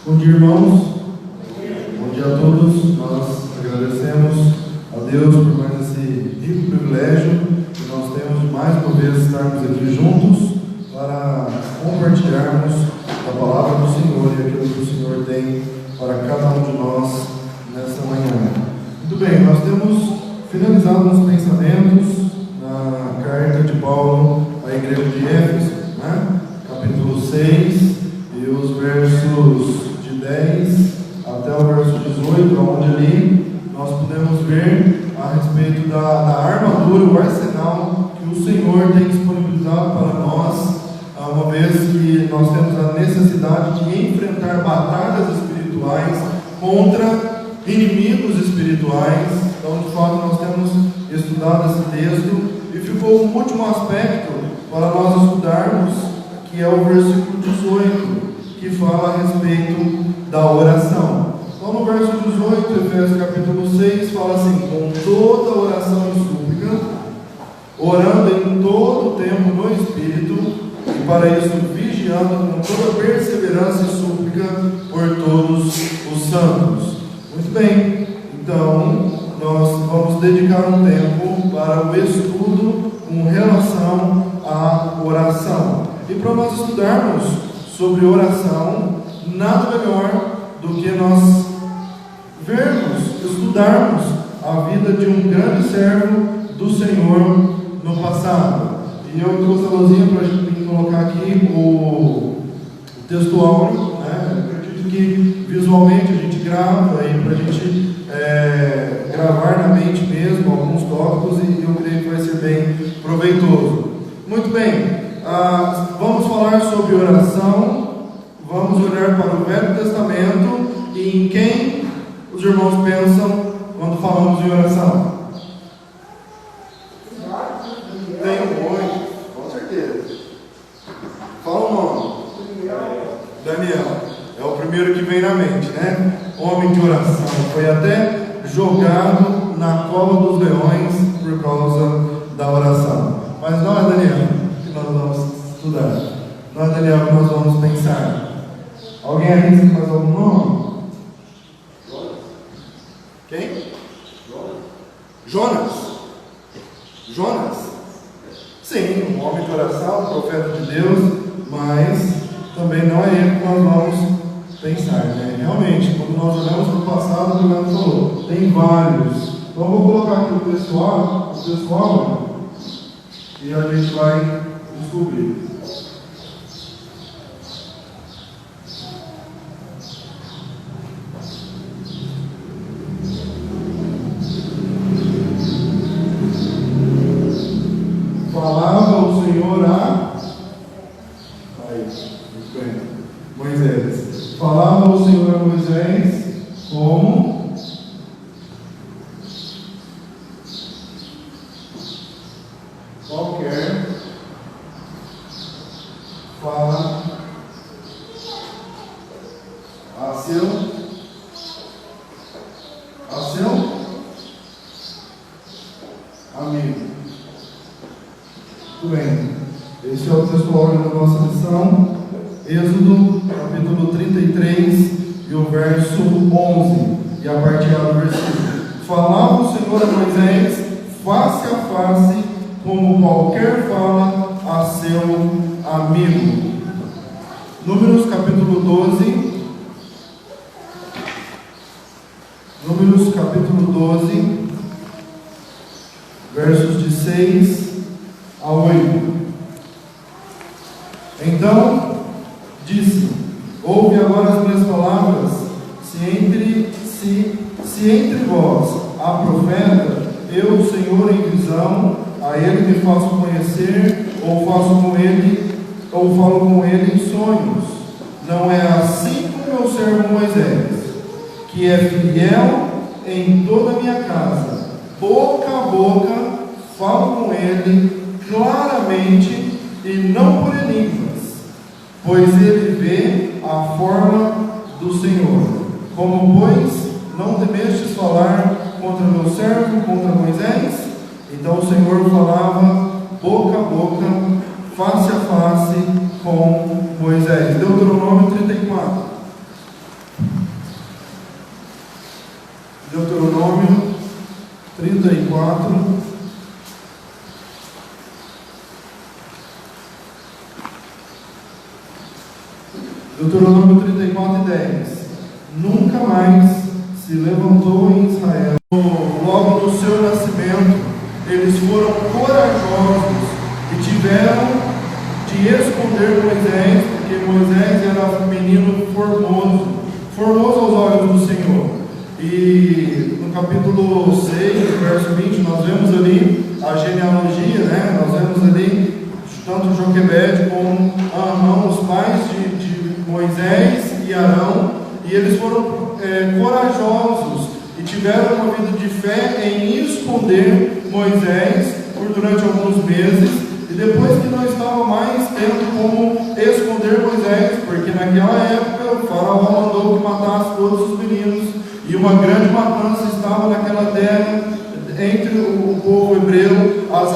Bom dia, irmãos. Bom dia a todos. Nós agradecemos a Deus por mais esse rico privilégio que nós temos de mais uma vez estarmos aqui juntos para compartilharmos a palavra do Senhor e aquilo que o Senhor tem para cada um de nós nesta manhã. Muito bem, nós temos finalizado os pensamentos na carta de Paulo à igreja de Éfeso, capítulo 6 e os versos de 10 até o verso 18, onde ali nós podemos ver a respeito da armadura, o arsenal que o Senhor tem disponibilizado para nós, uma vez que nós temos a necessidade de enfrentar batalhas espirituais contra inimigos espirituais. Então, de fato, nós temos estudado esse texto e ficou um último aspecto para nós estudarmos, que é o versículo 18, que fala a respeito da oração. Então, no verso 18, Efésios capítulo 6, fala assim: com toda oração e súplica, orando em todo o tempo no Espírito, e para isso vigiando com toda perseverança e súplica por todos os santos. Muito bem, então nós vamos dedicar um tempo para o estudo com relação à oração. E para nós estudarmos sobre oração, nada melhor do que nós estudarmos a vida de um grande servo do Senhor no passado. E eu trouxe a luzinha para a gente colocar aqui o texto áureo, Eu acredito que visualmente a gente grava aí para a gente gravar na mente mesmo alguns tópicos, e eu creio que vai ser bem proveitoso. Muito bem, vamos falar sobre oração. Vamos olhar para o Velho Testamento e em quem os irmãos pensam quando falamos em oração? Tem muito, com certeza. Fala o nome. Daniel. É o primeiro que vem na mente, Homem de oração. Foi até jogado na cova dos leões por causa da oração. Mas não é Daniel que nós vamos estudar. Não é Daniel que nós vamos pensar. Alguém arrisca mais algum nome? Quem? Jonas. Jonas? Sim, um homem de oração, um profeta de Deus, mas também não é ele que nós vamos pensar, Realmente, quando nós olhamos para o passado, o Leandro falou, tem vários. Então eu vou colocar aqui o pessoal, e a gente vai descobrir. Falava o Senhor a Moisés. Falava o Senhor a Moisés como qualquer fala a seu amigo. Muito bem, esse é o textual da nossa lição, Êxodo capítulo 33 e o verso 11, e a partir do versículo: falava o Senhor a Moisés face a face, como qualquer fala a seu amigo. Números capítulo 12, versos de 6 a 8. Então disse: ouve agora as minhas palavras. Se entre vós há profeta, eu, o Senhor, em visão, a ele me faço conhecer, ou falo com ele em sonhos. Não é assim com meu servo Moisés, que é fiel em toda a minha casa. Boca a boca falo com ele claramente e não por enigmas, pois ele vê a forma do Senhor. Como, pois, não temestes falar contra meu servo, contra Moisés? Então o Senhor falava boca a boca, face a face com Moisés. Deuteronômio 34. Deuteronômio 34. Deuteronômio 34 e 10. Nunca mais se levantou em Israel, logo no seu nascimento, eles foram corajosos e tiveram de esconder Moisés, porque Moisés era um menino formoso aos olhos do Senhor. E no capítulo 6, verso 20, nós vemos ali a genealogia, né? Nós vemos ali tanto Joquebede como Arão, os pais de Moisés e Arão, e eles foram corajosos e tiveram uma vida de fé em esconder Moisés durante alguns meses, e depois que não estava mais tendo como esconder Moisés, porque naquela época o faraó mandou que matasse todos os meninos, e uma grande matança estava naquela terra entre o povo hebreu, as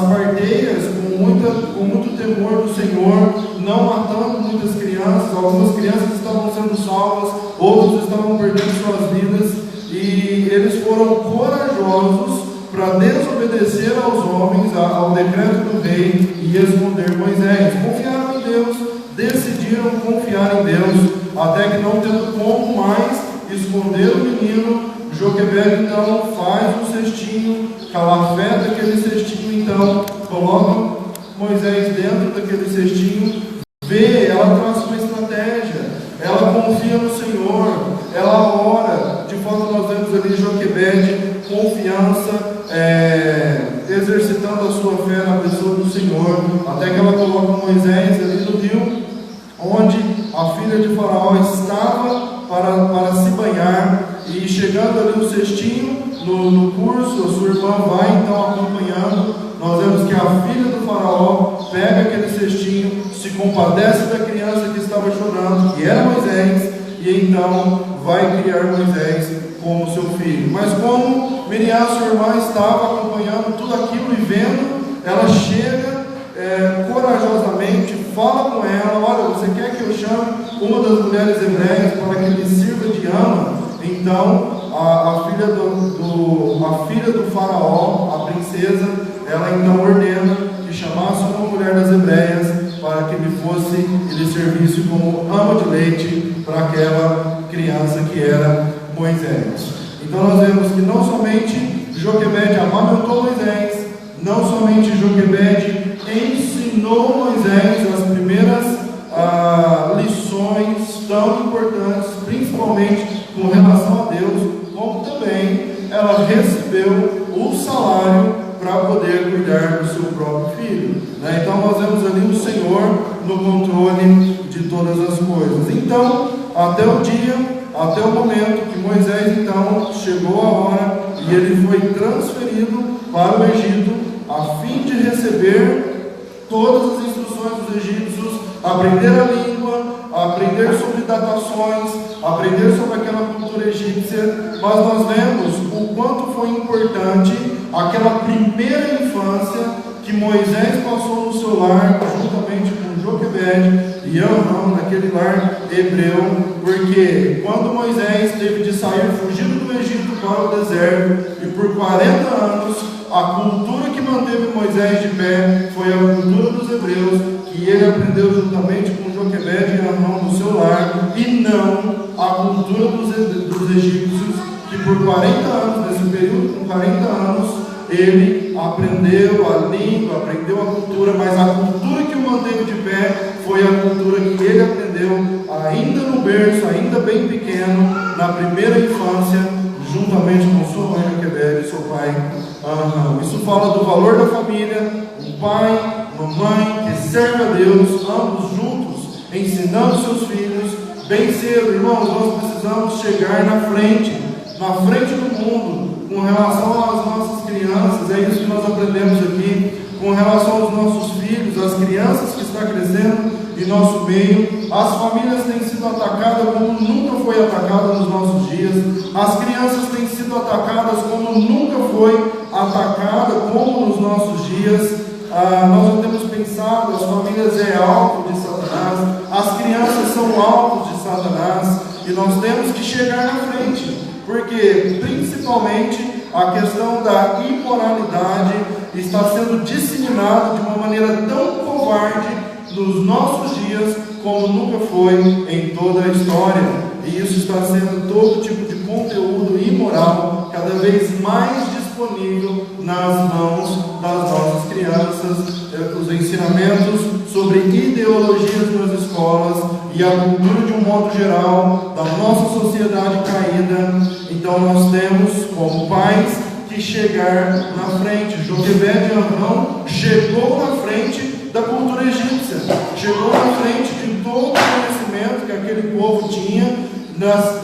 parteiras com muito temor do Senhor, não matando muitas crianças. Algumas crianças estavam sendo salvas, outros estavam perdendo suas vidas, e eles foram corajosos para desobedecer aos homens, ao decreto do rei, e esconder Moisés. Confiaram em Deus, decidiram confiar em Deus, até que não tendo como mais esconder o menino, Joquebede então faz um cestinho, calafeta aquele cestinho, então coloca Moisés dentro daquele cestinho, ela traça uma estratégia, ela confia no Senhor, ela ora. De fato, nós vemos ali Joquebede, confiança, exercitando a sua fé na pessoa do Senhor, até que ela coloca Moisés ali no rio, onde a filha de Faraó estava para se banhar. E chegando ali no cestinho, no curso, a sua irmã vai então acompanhando. Nós vemos que a filha do Faraó pega aquele cestinho, se compadece da criança que estava chorando, que era Moisés, e então vai criar Moisés como seu filho. Mas como Miriam, sua irmã, estava acompanhando tudo aquilo e vendo, ela chega corajosamente, fala com ela: olha, você quer que eu chame uma das mulheres hebreias para que lhe sirva de ama? Então, a filha do faraó, a princesa, ela então ordena que chamasse uma mulher das hebreias para que lhe servisse como ama de leite para aquela criança que era Moisés. Então nós vemos que não somente Joquebede amamentou Moisés, não somente Joquebede ensinou Moisés as primeiras lições tão importantes, principalmente com relação a Deus, como também ela recebeu o salário para poder cuidar do seu próprio filho, né? Então nós vemos ali o Senhor no controle de todas as coisas. Então, até o momento que Moisés então chegou a hora e ele foi transferido para o Egito, a fim de receber todas as instruções dos egípcios, aprender a língua, aprender sobre datações, aprender sobre aquela cultura egípcia. Mas nós vemos o quanto foi importante aquela primeira infância que Moisés passou no seu lar, juntamente com Joquebede e Arão, naquele lar hebreu, porque quando Moisés teve de sair fugindo do Egito para o deserto, e por 40 anos, a cultura que manteve Moisés de pé foi a cultura dos hebreus, que ele aprendeu juntamente com Joquebede e Arão no seu lar, e não a cultura dos egípcios, que por 40 anos, nesse período, com 40 anos, ele aprendeu a língua, aprendeu a cultura, mas a cultura que o manteve de pé foi a cultura que ele aprendeu ainda no berço, ainda bem pequeno, na primeira infância, juntamente com sua mãe Joquebede e seu pai Arão. Isso fala do valor da família, um pai, uma mãe que serve a Deus, ambos juntos, ensinando seus filhos bem cedo. Irmãos, nós precisamos chegar na frente do mundo, com relação às nossas crianças. É isso que nós aprendemos aqui, com relação aos nossos filhos, as crianças que estão crescendo em nosso meio. As famílias têm sido atacadas como nunca foi atacada nos nossos dias. As crianças têm sido atacadas como nunca foi atacada como nos nossos dias. nós não temos pensado, as famílias é alvo de Satanás, as crianças são alvos de Satanás, e nós temos que chegar na frente, porque principalmente a questão da imoralidade está sendo disseminada de uma maneira tão covarde nos nossos dias como nunca foi em toda a história. E isso está sendo todo tipo de conteúdo imoral cada vez mais disponível nas mãos das nossas crianças, os ensinamentos sobre ideologias nas escolas e a cultura de um modo geral da nossa sociedade caída. Então nós temos como pais que chegar na frente. Joquebed e Amrão chegou na frente da cultura egípcia, chegou na frente de todo o conhecimento que aquele povo tinha,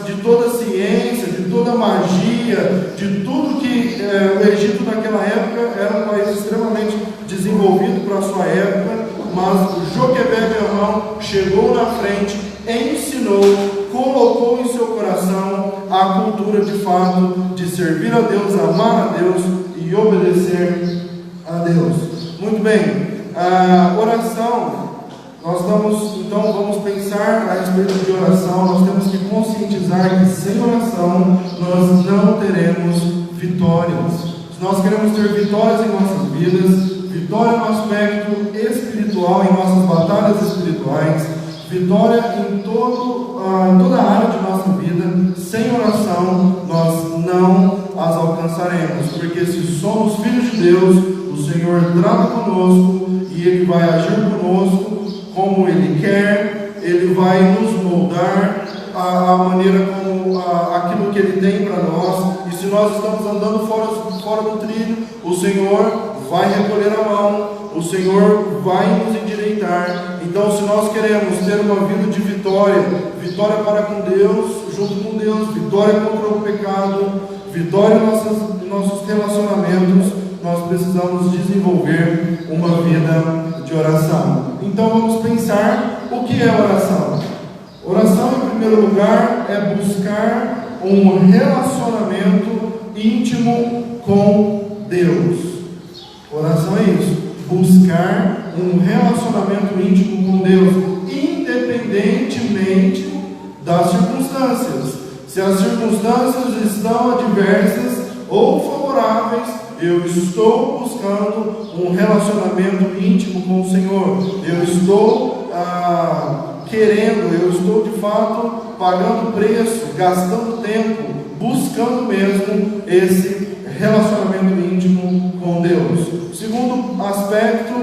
de toda a ciência, de toda a magia, de tudo que o Egito naquela época era um país extremamente desenvolvido para a sua época, mas Joquebed e Amrão chegou na frente, ensinou, colocou em seu coração a cultura de fato de servir a Deus, amar a Deus e obedecer a Deus. Muito bem, a oração, vamos pensar a respeito de oração. Nós temos que conscientizar que sem oração nós não teremos vitórias. Se nós queremos ter vitórias em nossas vidas, vitória no aspecto espiritual, em nossas batalhas espirituais, vitória em toda a área de nossa vida, sem oração nós não as alcançaremos, porque se somos filhos de Deus, o Senhor trata conosco e Ele vai agir conosco como Ele quer, Ele vai nos moldar a maneira como aquilo que Ele tem para nós, e se nós estamos andando fora do trilho, o Senhor vai recolher a mão, o Senhor vai nos endireitar. Então, se nós queremos ter uma vida de vitória, vitória para com Deus, junto com Deus, vitória contra o pecado, vitória em nossos relacionamentos, nós precisamos desenvolver uma vida de oração. Então, vamos pensar o que é oração. Oração, em primeiro lugar, é buscar um relacionamento íntimo com Deus. Oração é isso, buscar um relacionamento íntimo com Deus, independentemente das circunstâncias. Se as circunstâncias estão adversas ou favoráveis, eu estou buscando um relacionamento íntimo com o Senhor. Eu estou eu estou de fato pagando preço, gastando tempo, buscando mesmo esse relacionamento íntimo com Deus. Segundo aspecto,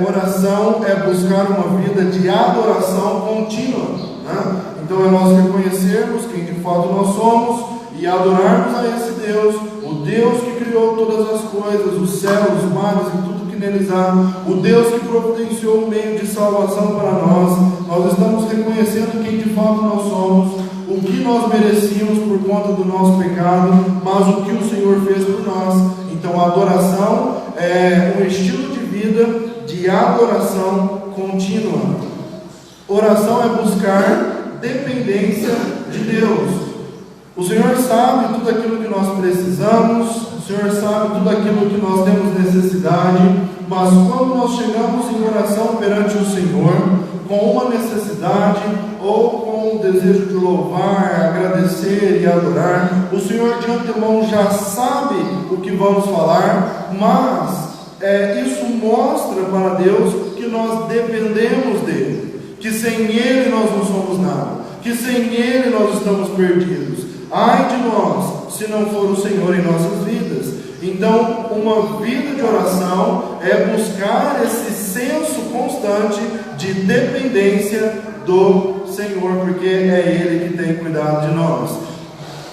oração é buscar uma vida de adoração contínua, né? Então é nós reconhecermos quem de fato nós somos e adorarmos a esse Deus, o Deus que criou todas as coisas, os céus, os mares e tudo que neles há, o Deus que providenciou um meio de salvação para nós. Nós estamos reconhecendo quem de fato nós somos, o que nós merecíamos por conta do nosso pecado, mas o que o Senhor fez por nós. Então a adoração é um estilo de vida de adoração contínua. Oração é buscar dependência de Deus. O Senhor sabe tudo aquilo que nós precisamos, o Senhor sabe tudo aquilo que nós temos necessidade, mas quando nós chegamos em oração perante o Senhor, com uma necessidade ou com o desejo de louvar, agradecer e adorar, o Senhor de antemão já sabe o que vamos falar, mas isso mostra para Deus que nós dependemos dEle, que sem Ele nós não somos nada, que sem Ele nós estamos perdidos. Ai de nós, se não for o Senhor em nossas vidas. Então, uma vida de oração é buscar esse senso constante de dependência do Senhor, porque é Ele que tem cuidado de nós.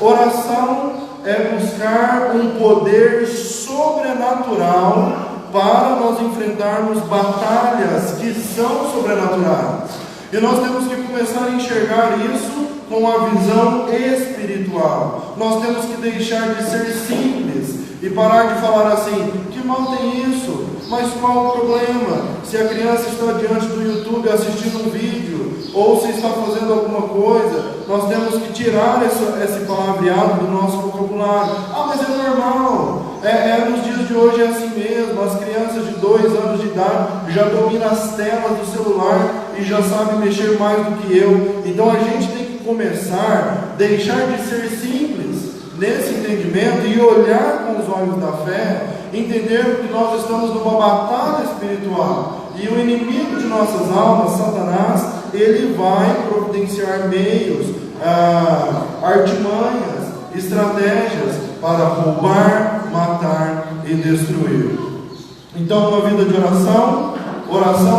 Oração é buscar um poder sobrenatural para nós enfrentarmos batalhas que são sobrenaturais. E nós temos que começar a enxergar isso com a visão espiritual. Nós temos que deixar de ser simples e parar de falar assim: que mal tem isso? Mas qual o problema? Se a criança está diante do YouTube assistindo um vídeo, ou se está fazendo alguma coisa, nós temos que tirar esse palavreado do nosso vocabulário. Ah, mas é normal. Nos dias de hoje é assim mesmo. As crianças de 2 anos de idade já dominam as telas do celular e já sabem mexer mais do que eu. Então a gente tem que começar a deixar de ser simples nesse entendimento e olhar com os olhos da fé, entender que nós estamos numa batalha espiritual e o inimigo de nossas almas, Satanás, ele vai providenciar meios, artimanhas, estratégias para roubar, matar e destruir. Então, uma vida de oração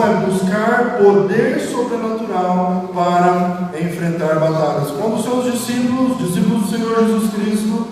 é buscar poder sobrenatural para enfrentar batalhas. Quando os seus discípulos do Senhor Jesus Cristo,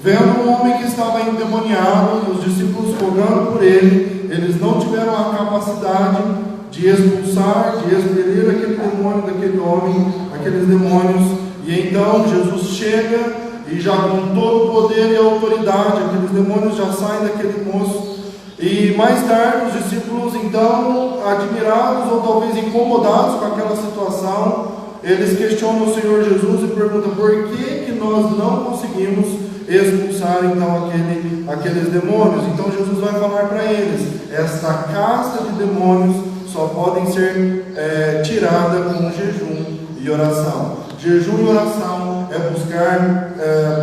vendo um homem que estava endemoniado, e os discípulos rogando por ele, eles não tiveram a capacidade de expulsar, de expelir aquele demônio daquele homem, aqueles demônios. E então Jesus chega e já com todo o poder e autoridade, aqueles demônios já saem daquele moço. E mais tarde os discípulos, então, admirados ou talvez incomodados com aquela situação, eles questionam o Senhor Jesus e perguntam por que nós não conseguimos expulsar então aqueles demônios. Então Jesus vai falar para eles: esta casta de demônios só podem ser tirada com jejum e oração. Jejum e oração é buscar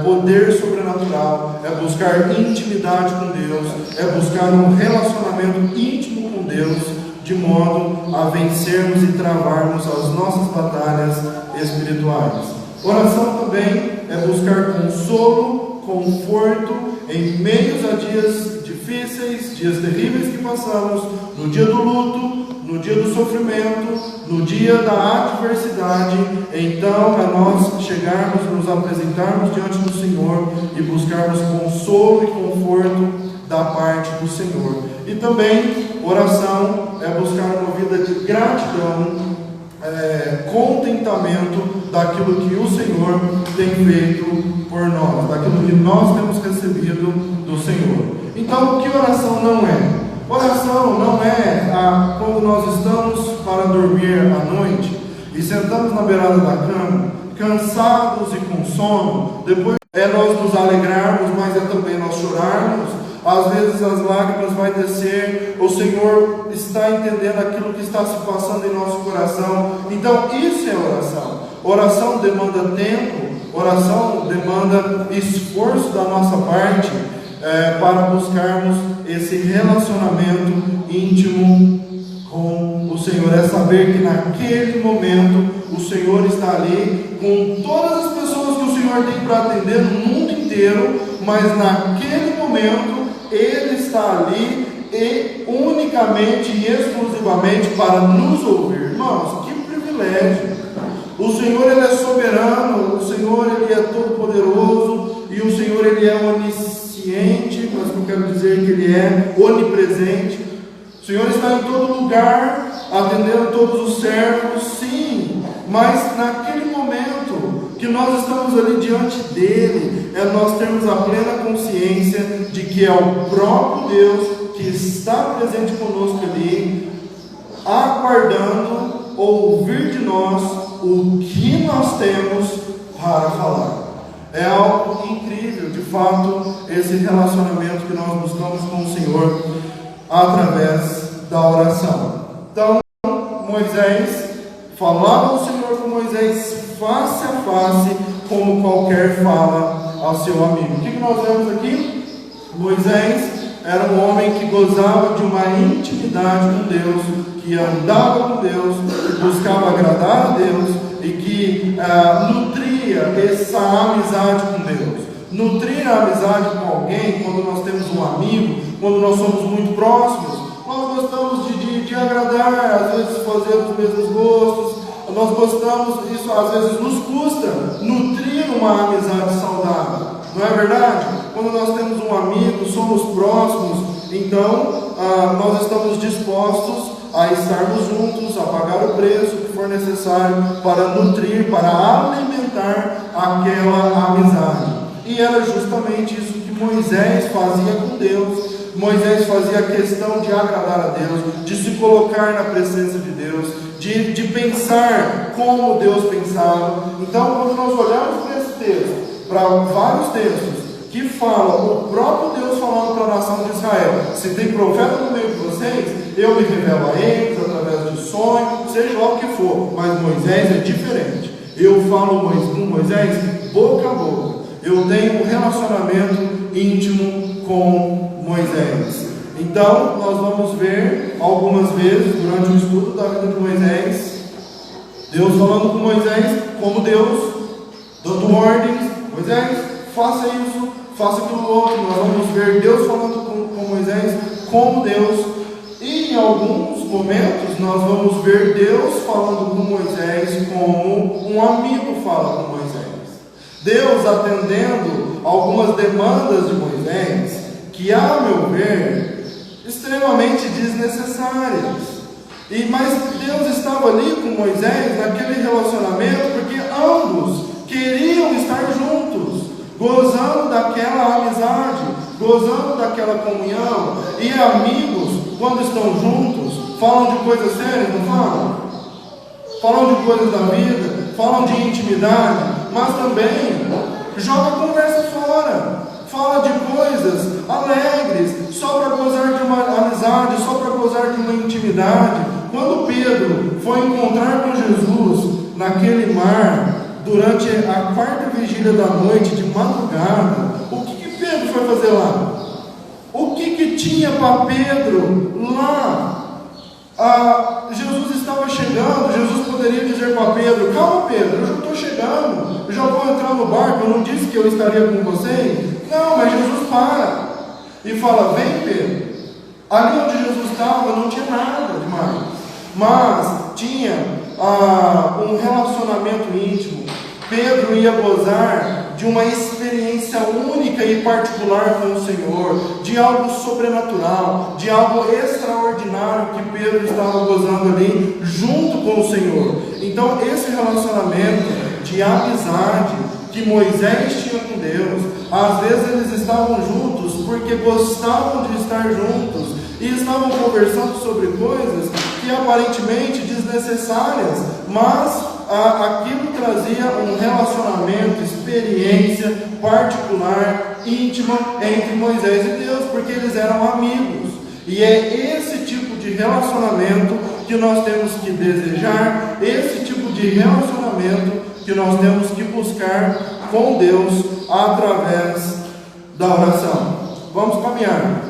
poder sobrenatural, é buscar intimidade com Deus, é buscar um relacionamento íntimo com Deus, de modo a vencermos e travarmos as nossas batalhas espirituais. Oração também é buscar consolo, conforto em meio a dias difíceis, dias terríveis que passamos, no dia do luto, no dia do sofrimento, no dia da adversidade. Então é nós chegarmos, nos apresentarmos diante do Senhor e buscarmos consolo e conforto da parte do Senhor. E também oração é buscar uma vida de gratidão, contentamento daquilo que o Senhor tem feito por nós, daquilo que nós temos recebido do Senhor. Então, o que oração não é? Oração não é quando nós estamos para dormir à noite e sentamos na beirada da cama, cansados e com sono. Depois nós nos alegrarmos, mas também nós chorarmos. Às vezes as lágrimas vão descer. O Senhor está entendendo aquilo que está se passando em nosso coração. Então isso é oração. Oração demanda tempo. Oração demanda esforço da nossa parte para buscarmos esse relacionamento íntimo com o Senhor. É saber que naquele momento o Senhor está ali com todas as pessoas que o Senhor tem para atender no mundo inteiro, mas naquele momento Ele está ali e unicamente e exclusivamente para nos ouvir. Irmãos, que privilégio! O Senhor, Ele é soberano, o Senhor, Ele é todo poderoso, e o Senhor, Ele é onisciente, mas eu quero dizer que Ele é onipresente. O Senhor está em todo lugar, atendendo todos os servos, sim, mas naquele momento que nós estamos ali diante dEle, nós temos a plena consciência de que é o próprio Deus que está presente conosco ali, aguardando ouvir de nós o que nós temos para falar. É algo incrível, de fato, esse relacionamento que nós buscamos com o Senhor através da oração. Então, Moisés falava ao Senhor com Moisés face a face, como qualquer fala ao seu amigo. O que nós vemos aqui? Moisés era um homem que gozava de uma intimidade com Deus, que andava com Deus, que buscava agradar a Deus e que nutria essa amizade com Deus. Nutrir a amizade com alguém, quando nós temos um amigo, quando nós somos muito próximos, nós gostamos de agradar, às vezes fazer os mesmos gostos, nós gostamos, isso às vezes nos custa nutrir uma amizade saudável, não é verdade? Quando nós temos um amigo, somos próximos, então nós estamos dispostos a estarmos juntos, a pagar o preço que for necessário para nutrir, para alimentar aquela amizade. E era justamente isso que Moisés fazia com Deus. Moisés fazia questão de agradar a Deus, de se colocar na presença de Deus, de pensar como Deus pensava. Então, quando nós olhamos para esse texto, para vários textos, que fala, o próprio Deus falando para a nação de Israel: se tem profeta no meio de vocês, eu me revelo a eles através de sonho, seja lá o que for. Mas Moisés é diferente. Eu falo com Moisés boca a boca. Eu tenho um relacionamento íntimo com Moisés. Então, nós vamos ver algumas vezes durante o estudo da vida de Moisés, Deus falando com Moisés como Deus, dando ordens: Moisés, faça isso, faça aquilo outro. Nós vamos ver Deus falando com Moisés como Deus, e em alguns momentos nós vamos ver Deus falando com Moisés como um amigo fala com Moisés. Deus atendendo algumas demandas de Moisés, que, a meu ver, extremamente desnecessárias. Mas Deus estava ali com Moisés naquele relacionamento porque ambos queriam estar juntos, gozando daquela amizade, gozando daquela comunhão. E amigos, quando estão juntos, falam de coisas sérias, não falam? Falam de coisas da vida, falam de intimidade, mas também joga a conversa fora, fala de coisas alegres, só para gozar de uma amizade, só para gozar de uma intimidade. Quando Pedro foi encontrar com Jesus naquele mar, durante a quarta vigília da noite, de madrugada, o que Pedro foi fazer lá? O que tinha para Pedro lá? Jesus estava chegando. Jesus poderia dizer para Pedro: calma, Pedro, eu já estou chegando, eu já vou entrar no barco, eu não disse que eu estaria com vocês? Não, mas Jesus para e fala: vem, Pedro. Ali onde Jesus estava não tinha nada demais, mas tinha um relacionamento íntimo. Pedro ia gozar de uma experiência única e particular com o Senhor, de algo sobrenatural, de algo extraordinário que Pedro estava gozando ali junto com o Senhor. Então, esse relacionamento de amizade que Moisés tinha com Deus, às vezes eles estavam juntos porque gostavam de estar juntos e estavam conversando sobre coisas que aparentemente desnecessárias, mas aquilo trazia um relacionamento, experiência particular, íntima entre Moisés e Deus, porque eles eram amigos. E é esse tipo de relacionamento que nós temos que desejar, esse tipo de relacionamento que nós temos que buscar com Deus através da oração. Vamos caminhar.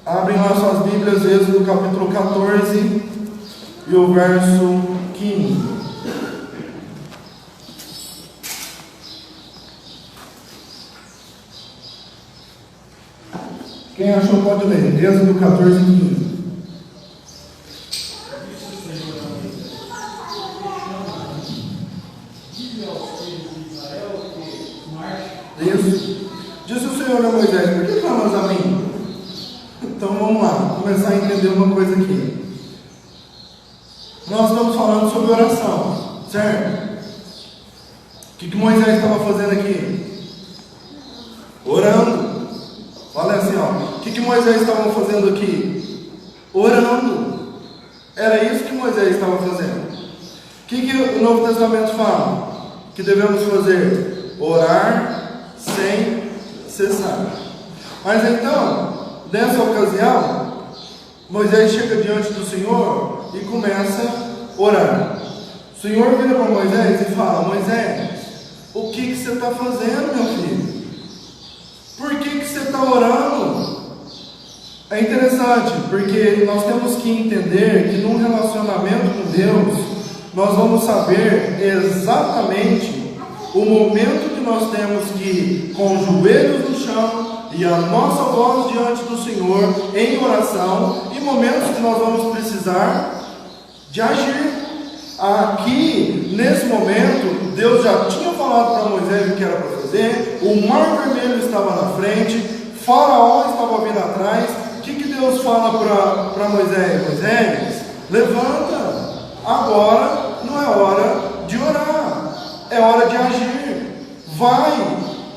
Abrem lá suas Bíblias, Êxodo capítulo 14 e o verso 15. Quem achou pode ler. Êxodo 14 e 15. Isso. Disse o Senhor a Moisés: por que clamas a mim? Então vamos lá, começar a entender uma coisa aqui. Nós estamos falando sobre oração, certo? O que Moisés estava fazendo aqui? Orando. Olha assim, ó. O que Moisés estava fazendo aqui? Orando. Era isso que Moisés estava fazendo. O que o Novo Testamento fala? Que devemos fazer? Orar sem cessar. Mas então, nessa ocasião, Moisés chega diante do Senhor e começa a orar. O Senhor vira para Moisés e fala: Moisés, o que você está fazendo, meu filho? Por que você está orando? É interessante, porque nós temos que entender que num relacionamento com Deus, nós vamos saber exatamente o momento que nós temos que ir com os joelhos no chão e a nossa voz diante do Senhor em oração, e momentos que nós vamos precisar de agir. Aqui, nesse momento, Deus já tinha falado para Moisés o que era para fazer, o mar vermelho estava na frente, Faraó estava vindo atrás. O que Deus fala para Moisés? Moisés, levanta, agora não é hora de orar, é hora de agir. Vai,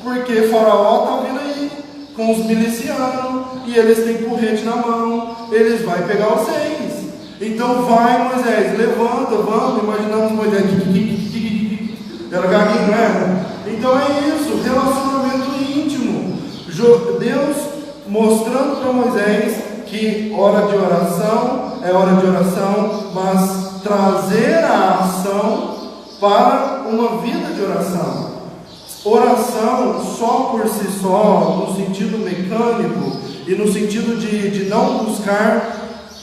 porque Faraó está vindo aí com os milicianos e eles têm porrete na mão, eles vão pegar vocês. Então vai, Moisés, levanta, vamos. Imaginamos Moisés, era gaguinho, não era? Então é isso, relacionamento íntimo. Deus mostrando para Moisés que hora de oração é hora de oração, mas trazer a ação para uma vida de oração. Oração só por si só, no sentido mecânico e no sentido de não buscar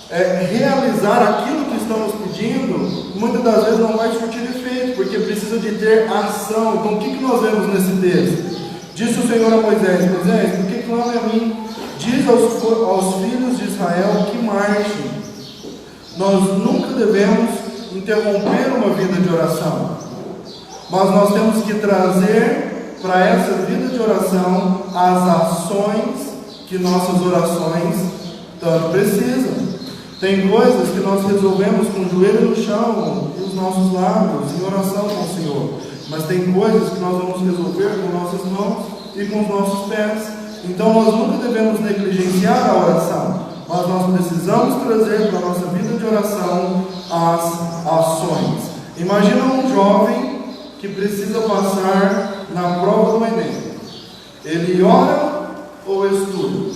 realizar aquilo que estamos pedindo, muitas das vezes não vai surtir efeito, porque precisa de ter ação. Então o que nós vemos nesse texto? Disse o Senhor a Moisés: Moisés, por que clama a mim? Diz aos filhos de Israel que marchem. Nós nunca devemos interromper uma vida de oração, mas nós temos que trazer para essa vida de oração as ações que nossas orações tanto precisam. Tem coisas que nós resolvemos com o joelho no chão e os nossos lábios, em oração com o Senhor. Mas tem coisas que nós vamos resolver com nossas mãos e com os nossos pés. Então nós nunca devemos negligenciar a oração, mas nós precisamos trazer para a nossa vida de oração as ações. Imagina um jovem que precisa passar na prova do Enem. Ele ora ou estuda?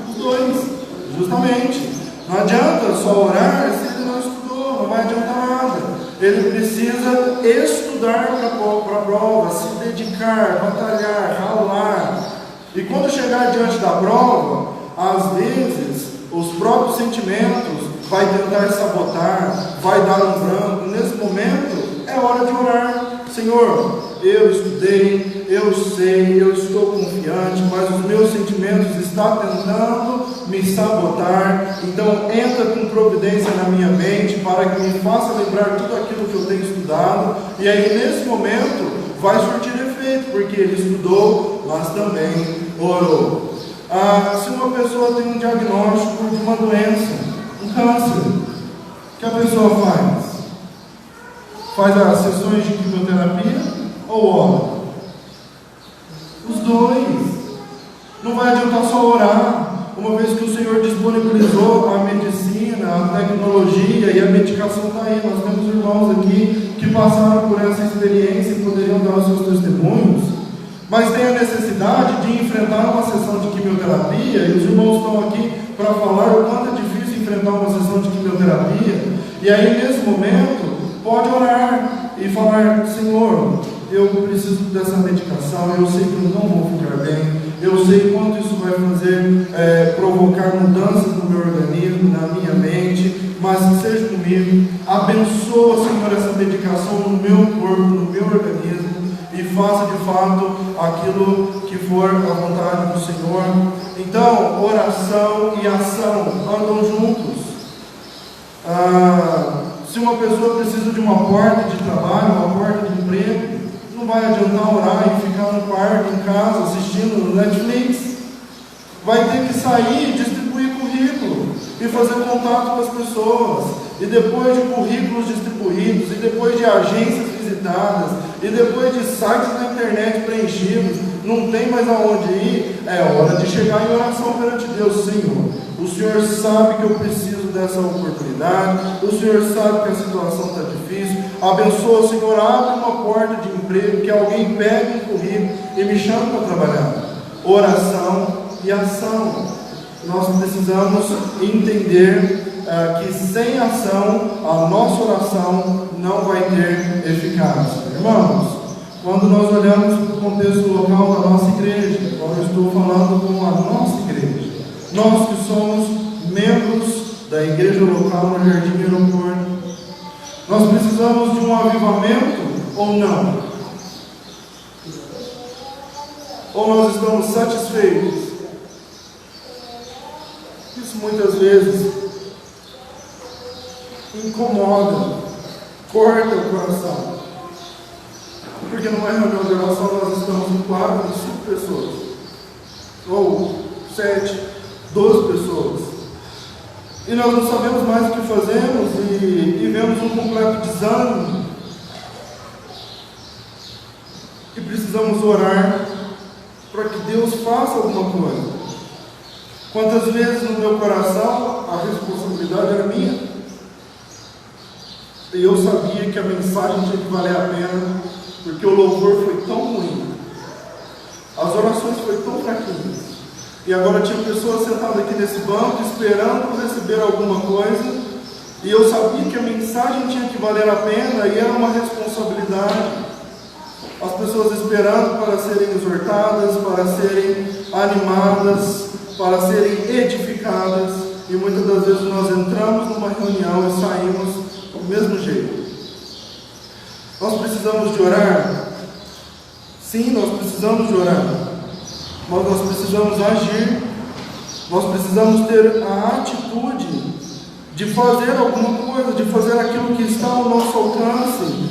Os dois. Justamente, não adianta só orar se ele não estudou, não vai adiantar nada. Ele precisa estudar para a prova, se dedicar, batalhar, ralar. E quando chegar diante da prova, às vezes, os próprios sentimentos vai tentar sabotar, vai dar um branco. Nesse momento, é hora de orar. Senhor, eu estudei, eu sei, eu estou confiante, mas os meus sentimentos estão tentando me sabotar. Então entra com providência na minha mente para que me faça lembrar tudo aquilo que eu tenho estudado. E aí nesse momento vai surtir efeito, porque ele estudou, mas também orou. Se uma pessoa tem um diagnóstico de uma doença, um câncer, o que a pessoa faz? Faz as sessões de quimioterapia ou ora? Os dois. Não vai adiantar só orar, uma vez que o Senhor disponibilizou a medicina, a tecnologia e a medicação está aí. Nós temos irmãos aqui que passaram por essa experiência e poderiam dar os seus testemunhos, mas tem a necessidade de enfrentar uma sessão de quimioterapia, e os irmãos estão aqui para falar o quanto é difícil enfrentar uma sessão de quimioterapia. E aí nesse momento pode orar e falar: Senhor, eu preciso dessa medicação, eu sei que eu não vou ficar bem, eu sei quanto isso vai fazer, provocar mudanças no meu organismo, na minha mente, mas seja comigo, abençoa, Senhor, essa medicação no meu corpo, no meu organismo, e faça de fato aquilo que for a vontade do Senhor. Então, oração e ação andam juntos. Se uma pessoa precisa de uma porta de trabalho, uma porta de emprego, não vai adiantar orar e ficar no quarto, em casa, assistindo no Netflix. Vai ter que sair, distribuir currículo e fazer contato com as pessoas. E depois de currículos distribuídos, e depois de agências visitadas, e depois de sites na internet preenchidos, não tem mais aonde ir. É hora de chegar em oração perante Deus. Senhor, o Senhor sabe que eu preciso dessa oportunidade, o Senhor sabe que a situação está difícil. Abençoa, Senhor, abre uma porta de emprego, que alguém pegue um currículo e me chame para trabalhar. Oração e ação. Nós precisamos entender que sem ação a nossa oração não vai ter eficácia. Irmãos, quando nós olhamos para o contexto local da nossa igreja, agora eu estou falando com a nossa igreja, nós que somos membros da igreja local no Jardim Aeroporto, nós precisamos de um avivamento ou não? Ou nós estamos satisfeitos? Isso muitas vezes incomoda, corta o coração, porque numa reunião de oração nós estamos com 4, 5 pessoas, ou 7, 12 pessoas, e nós não sabemos mais o que fazemos e vemos um completo desânimo, e precisamos orar para que Deus faça alguma coisa. Quantas vezes no meu coração a responsabilidade era minha, e eu sabia que a mensagem tinha que valer a pena, porque o louvor foi tão ruim, as orações foram E agora tinha pessoas sentadas aqui nesse banco, esperando receber alguma coisa, e eu sabia que a mensagem tinha que valer a pena, e era uma responsabilidade. As pessoas esperando para serem exortadas, para serem animadas, para serem edificadas, e muitas das vezes nós entramos numa reunião e saímos do mesmo jeito. Nós precisamos de orar? Sim, nós precisamos de orar, mas nós precisamos agir, nós precisamos ter a atitude de fazer alguma coisa, de fazer aquilo que está ao nosso alcance.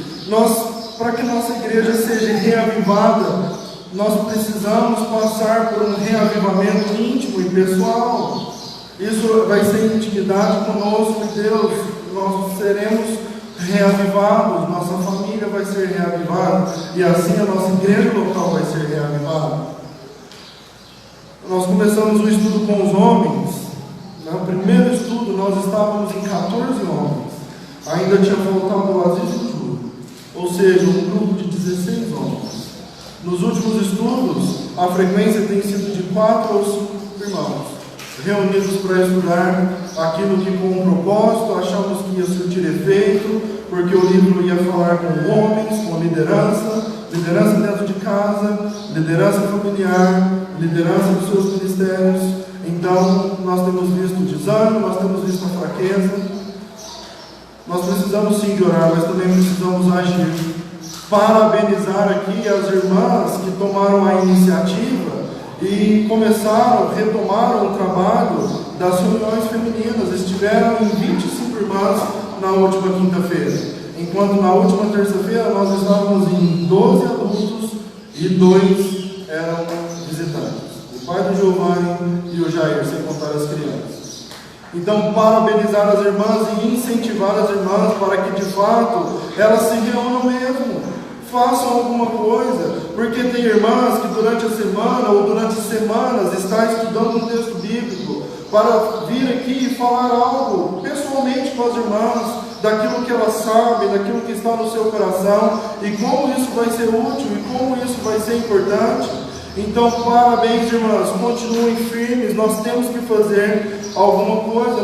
Para que nossa igreja seja reavivada, nós precisamos passar por um reavivamento íntimo e pessoal. Isso vai ser intimidade conosco e Deus. Nós seremos reavivados, nossa família vai ser reavivada, e assim a nossa igreja local vai ser reavivada. Nós começamos o estudo com os homens. No primeiro estudo nós estávamos em 14 homens, ainda tinha faltado o Aziz e o Júlio, ou seja, um grupo de 16 homens. Nos últimos estudos, a frequência tem sido de 4 ou 5 irmãos, reunidos para estudar aquilo que com um propósito achamos que ia surtir efeito, porque o livro ia falar com homens, com liderança dentro de casa, liderança familiar, liderança dos seus ministérios. Então, nós temos visto o desânimo, nós temos visto a fraqueza. Nós precisamos sim de orar, mas também precisamos agir. Parabenizar aqui as irmãs que tomaram a iniciativa e retomaram o trabalho das reuniões femininas. Estiveram em 25 irmãs na última quinta-feira, enquanto na última terça-feira nós estávamos em 12 adultos e 2 eram visitantes. O pai do Giovanni e o Jair, sem contar as crianças. Então, parabenizar as irmãs e incentivar as irmãs para que, de fato, elas se reúnam mesmo, façam alguma coisa, porque tem irmãs que durante a semana ou durante semanas está estudando um texto bíblico para vir aqui e falar algo pessoalmente com as irmãs, daquilo que elas sabem, daquilo que está no seu coração, e como isso vai ser útil e como isso vai ser importante. Então, parabéns, irmãs, continuem firmes. Nós temos que fazer alguma coisa,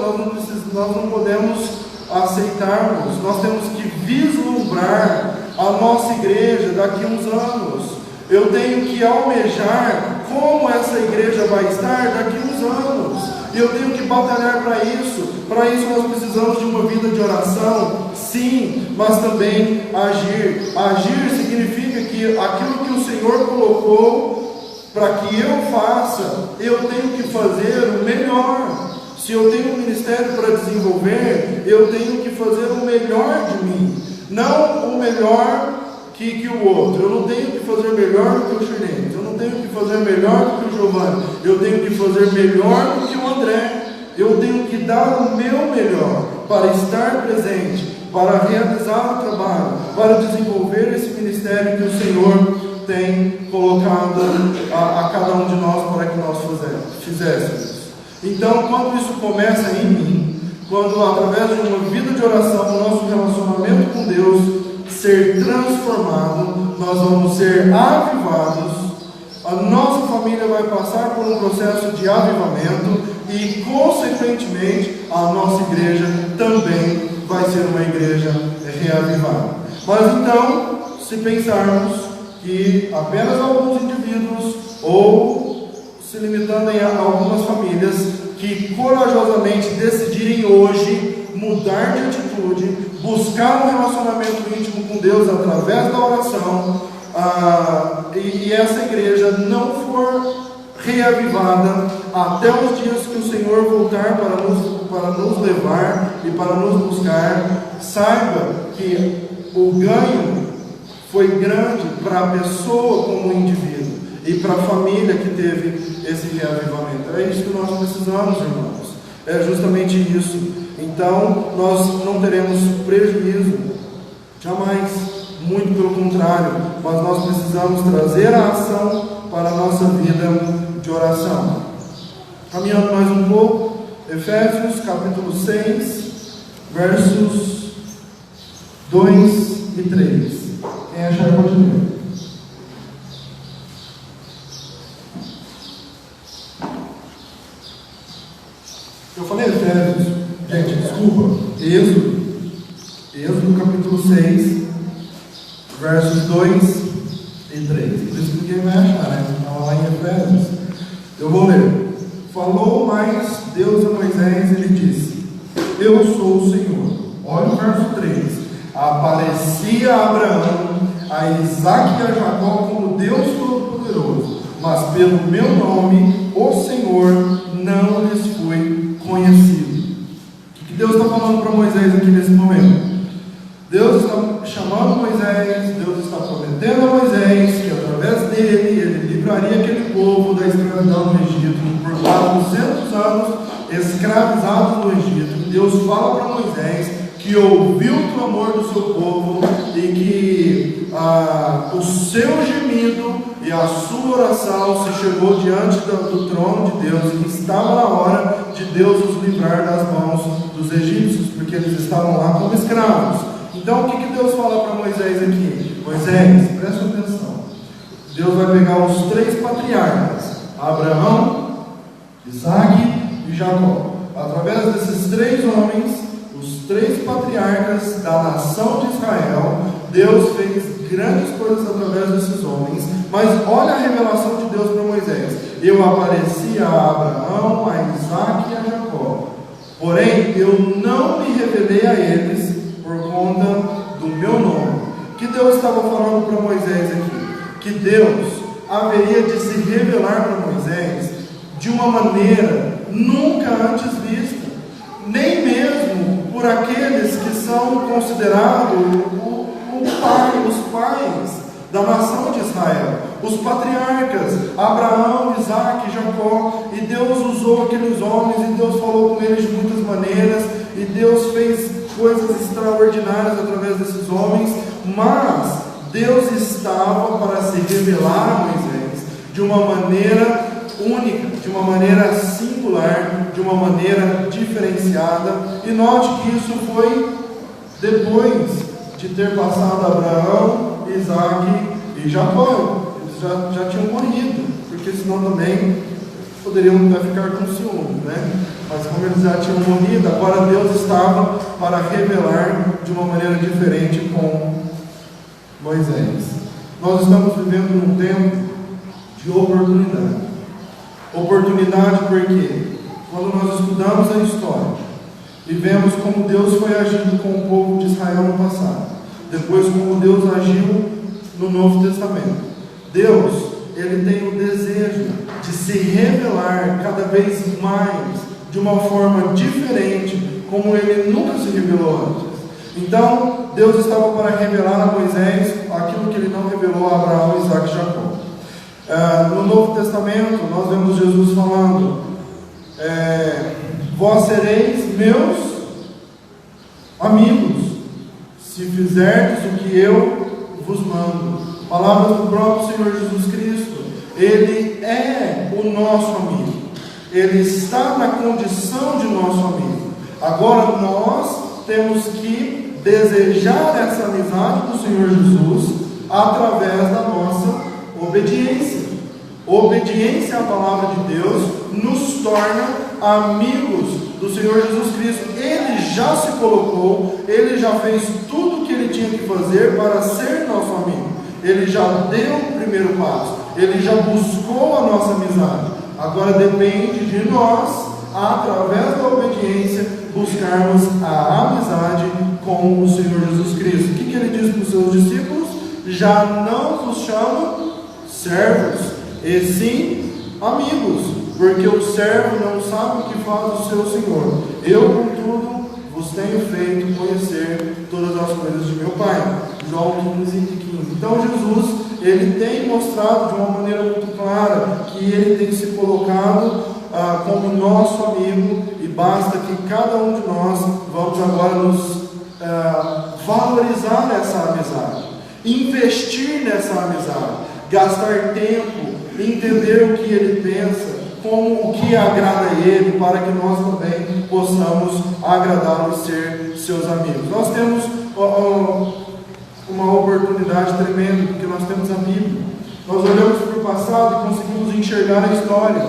nós não podemos aceitarmos, nós temos que vislumbrar a nossa igreja daqui a uns anos. Eu tenho que almejar como essa igreja vai estar daqui a uns anos, e eu tenho que batalhar para isso. Para isso nós precisamos de uma vida de oração, sim, mas também agir. Agir significa que aquilo que o Senhor colocou para que eu faça, eu tenho que fazer o melhor. Se eu tenho um ministério para desenvolver, eu tenho que fazer o melhor de mim, não o melhor que o outro. Eu não tenho que fazer melhor do que o Chirente, eu não tenho que fazer melhor do que o Giovanni, eu tenho que fazer melhor do que o André. Eu tenho que dar o meu melhor para estar presente, para realizar o trabalho, para desenvolver esse ministério que o Senhor tem colocado a cada um de nós para que nós fizéssemos. Então, quando isso começa em mim, quando através de uma vida de oração, o nosso relacionamento com Deus ser transformado, nós vamos ser avivados, a nossa família vai passar por um processo de avivamento e, consequentemente, a nossa igreja também vai ser uma igreja reavivada. Mas então, se pensarmos que apenas alguns indivíduos, ou se limitando a algumas famílias, que corajosamente decidirem hoje mudar de atitude, buscar um relacionamento íntimo com Deus através da oração, e essa igreja não for reavivada até os dias que o Senhor voltar para nos levar e para nos buscar, saiba que o ganho foi grande para a pessoa como indivíduo e para a família que teve esse reavivamento. É isso que nós precisamos, irmãos. É justamente isso. Então, nós não teremos prejuízo, jamais. Muito pelo contrário, mas nós precisamos trazer a ação para a nossa vida de oração. Caminhando mais um pouco, Efésios capítulo 6, versos 2 e 3. Quem achar pode ler. Eu falei Efésios, gente, desculpa, Êxodo capítulo 6, versos 2 e 3. Por isso que ninguém vai achar, né? Estava lá em Efésios. Eu vou ler. Falou mais Deus a Moisés e ele disse: Eu sou o Senhor. Olha o verso 3. Aparecia a Abraão, a Isaque e a Jacó como Deus Todo-Poderoso, mas pelo meu nome, o Senhor, não lhes foi conhecido. O que Deus está falando para Moisés aqui nesse momento? Deus está chamando Moisés, Deus está prometendo a Moisés que através dele, ele livraria aquele povo da escravidão no Egito, por 400 anos escravizados no Egito. Deus fala para Moisés que ouviu o clamor do seu povo e que o seu gemido e a sua oração se chegou diante do trono de Deus, e que estava na hora de Deus os livrar das mãos dos egípcios, porque eles estavam lá como escravos. Então o que Deus fala para Moisés aqui? Moisés, presta atenção. Deus vai pegar os 3 patriarcas, Abraão, Isaque e Jacó. Através desses 3 homens, os 3 patriarcas da nação de Israel, Deus fez grandes coisas através desses homens. Mas olha a revelação de Deus para Moisés: Eu apareci a Abraão, a Isaque e a Jacó, porém eu não me revelei a eles por conta do meu nome. O que Deus estava falando para Moisés aqui? Que Deus haveria de se revelar para Moisés de uma maneira nunca antes vista, nem mesmo por aqueles que são considerados os pais da nação de Israel, os patriarcas, Abraão, Isaque e Jacó. E Deus usou aqueles homens, e Deus falou com eles de muitas maneiras, e Deus fez coisas extraordinárias através desses homens. Mas Deus estava para se revelar a Moisés de uma maneira única, de uma maneira singular, de uma maneira diferenciada. E note que isso foi depois de ter passado Abraão, Isaque e Jacó. Eles já tinham morrido, porque senão também poderiam até ficar com ciúme, né? Mas como eles já tinham morrido, agora Deus estava para revelar de uma maneira diferente com Moisés. Nós estamos vivendo num tempo de oportunidade. Oportunidade porque quando nós estudamos a história e vemos como Deus foi agindo com o povo de Israel no passado, depois como Deus agiu no Novo Testamento, Deus, Ele tem o desejo de se revelar cada vez mais, de uma forma diferente, como Ele nunca se revelou antes. Então, Deus estava para revelar a Moisés aquilo que Ele não revelou a Abraão, Isaque e Jacó. No Novo Testamento, nós vemos Jesus falando: vós sereis meus amigos, se fizerdes o que eu vos mando. Palavras do próprio Senhor Jesus Cristo. Ele é o nosso amigo, Ele está na condição de nosso amigo. Agora nós temos que desejar essa amizade do Senhor Jesus através da nossa obediência. Obediência à palavra de Deus nos torna amigos do Senhor Jesus Cristo. Ele já se colocou, Ele já fez tudo o que Ele tinha que fazer para ser nosso amigo. Ele já deu o primeiro passo, Ele já buscou a nossa amizade. Agora depende de nós, através da obediência, buscarmos a amizade com o Senhor Jesus Cristo. O que Ele diz para os seus discípulos? Já não vos chamo servos, e sim amigos, porque o servo não sabe o que faz o seu Senhor. Eu, contudo, vos tenho feito conhecer todas as coisas de meu Pai. João 15 e 15. Então Jesus, Ele tem mostrado de uma maneira muito clara que Ele tem se colocado como nosso amigo, e basta que cada um de nós vamos agora nos valorizar essa amizade, investir nessa amizade, gastar tempo, entender o que Ele pensa, como o que agrada a Ele, para que nós também possamos agradá-lo e ser seus amigos. Nós temos uma oportunidade tremenda, porque nós temos a Bíblia. Nós olhamos para o passado e conseguimos enxergar a história.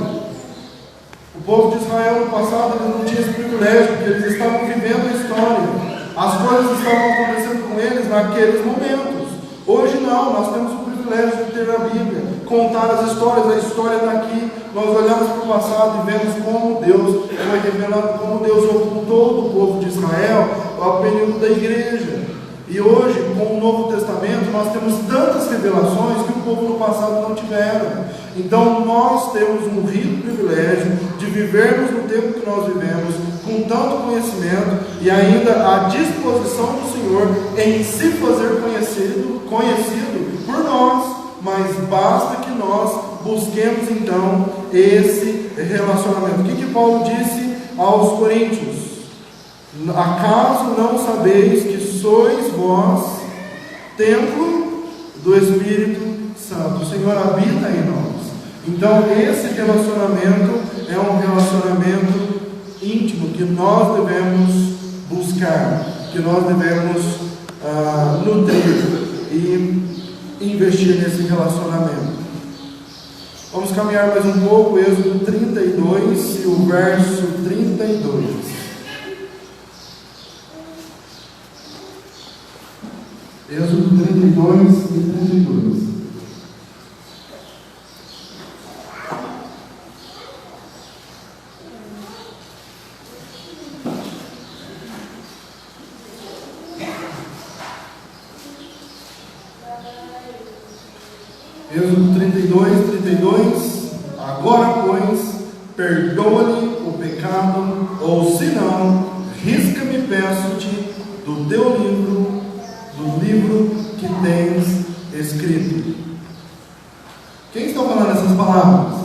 O povo de Israel no passado, eles não tinham privilégio, porque eles estavam vivendo a história. As coisas estavam acontecendo com eles naqueles momentos. Hoje não, nós temos o privilégio de ter a Bíblia, contar as histórias, a história está aqui. Nós olhamos para o passado e vemos como Deus foi revelado, como Deus ocultou do povo de Israel ao período da igreja. E hoje, com o Novo Testamento, nós temos tantas revelações que o povo no passado não tiveram. Então nós temos um rico privilégio de vivermos no tempo que nós vivemos, com tanto conhecimento e ainda a disposição do Senhor em se fazer conhecido por nós. Mas basta que nós busquemos então esse relacionamento. O que Paulo disse aos coríntios? Acaso não sabeis que sois vós templo do Espírito Santo? O Senhor habita em nós. Então esse relacionamento é um relacionamento íntimo que nós devemos buscar, que nós devemos nutrir e investir nesse relacionamento. Vamos caminhar mais um pouco, Êxodo 32 e o verso 32. Êxodo 32 e 32. Êxodo 32. Agora, pois, perdoa-lhe o pecado, ou se não, risca-me, peço-te, do teu livro, do livro que tens escrito. Quem está falando essas palavras?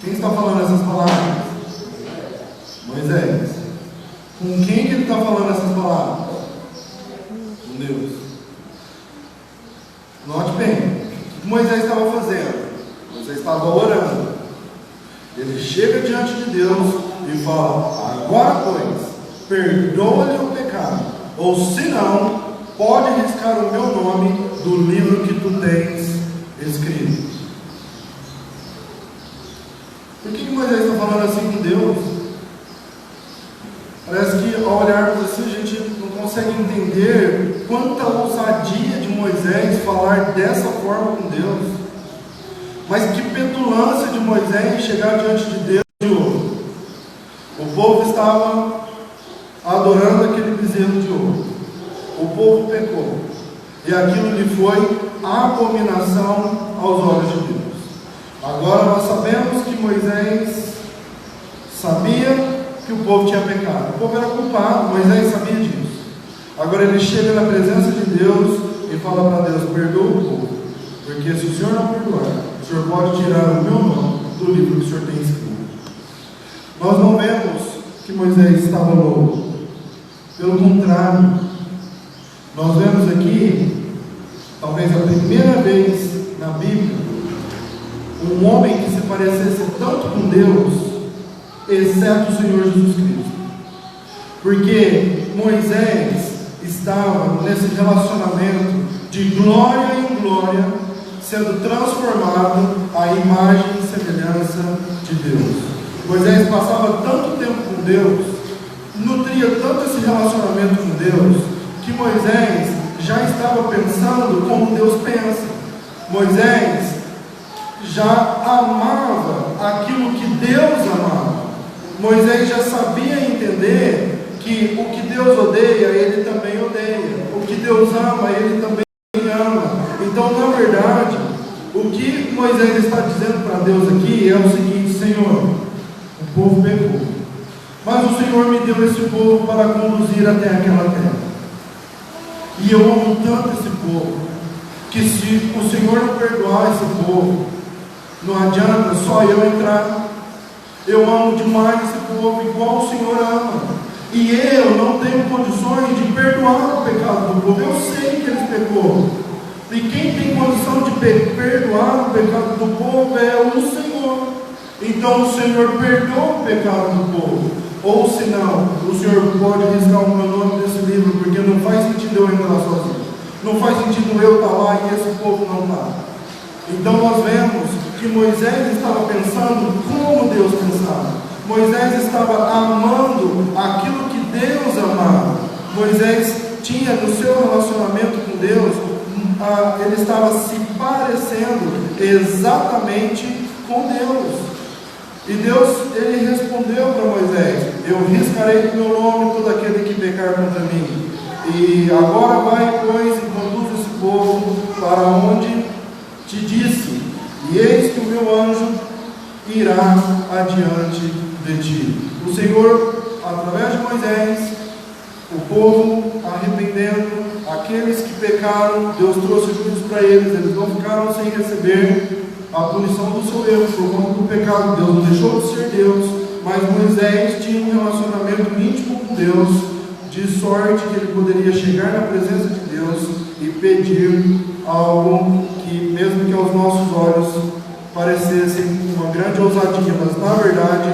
Quem está falando essas palavras? Moisés. Com quem que ele está falando essas palavras? Com Deus. Note bem, o que Moisés estava fazendo? Moisés estava orando. Ele chega diante de Deus e fala: agora, pois, perdoa-lhe o pecado, ou se não, pode riscar o meu nome do livro que tu tens escrito. Por que Moisés está falando assim com Deus? Parece que ao olharmos assim a gente não consegue entender quanta ousadia de Moisés falar dessa forma com Deus. Mas que petulância de Moisés chegar diante de Deus de ouro. O povo estava adorando aquele bezerro de ouro. O povo pecou. E aquilo lhe foi abominação aos olhos de Deus. Agora nós sabemos que Moisés sabia que o povo tinha pecado. O povo era culpado, Moisés sabia disso. Agora ele chega na presença de Deus e fala para Deus: perdoa o povo, porque se o Senhor não perdoar, o Senhor pode tirar o meu nome do livro que o Senhor tem escrito. Nós não vemos que Moisés estava louco. Pelo contrário, nós vemos aqui, talvez a primeira vez na Bíblia, um homem que se parecesse tanto com Deus, exceto o Senhor Jesus Cristo. Porque Moisés estava nesse relacionamento de glória em glória, sendo transformado à imagem e semelhança de Deus. Moisés passava tanto tempo com Deus, nutria tanto esse relacionamento com Deus, que Moisés já estava pensando como Deus pensa. Moisés já amava aquilo que Deus amava. Moisés já sabia entender que o que Deus odeia, ele também odeia. O que Deus ama, ele também ama. Então, na verdade, o que Moisés está dizendo para Deus aqui é o seguinte: Senhor, o povo pecou, mas o Senhor me deu esse povo para conduzir até aquela terra. E eu amo tanto esse povo, que se o Senhor não perdoar esse povo, não adianta só eu entrar. Eu amo demais esse povo, igual o Senhor ama. E eu não tenho condições de perdoar o pecado do povo. Eu sei que eles pecou. E quem tem condição de perdoar o pecado do povo é o Senhor. Então o Senhor perdoa o pecado do povo. Ou se não, o Senhor pode riscar o meu nome desse livro, porque não faz sentido eu entrar sozinho. Não faz sentido eu estar lá e esse povo não está. Então nós vemos que Moisés estava pensando como Deus pensava. Moisés estava amando aquilo que Deus amava. Moisés tinha no seu relacionamento com Deus, ele estava se parecendo exatamente com Deus. E Deus, ele respondeu para Moisés: eu riscarei do meu nome todo aquele que pecar contra mim. E agora vai, pois, e conduz esse povo para onde te disse, e eis que o meu anjo irá adiante de ti. O Senhor, através de Moisés, o povo arrependendo, aqueles que pecaram, Deus trouxe juízo para eles não ficaram sem receber a punição do seu erro por conta do pecado. Deus não deixou de ser Deus, mas Moisés tinha um relacionamento íntimo com Deus, de sorte que ele poderia chegar na presença de Deus e pedir algo que, mesmo que aos nossos olhos parecesse uma grande ousadia, mas na verdade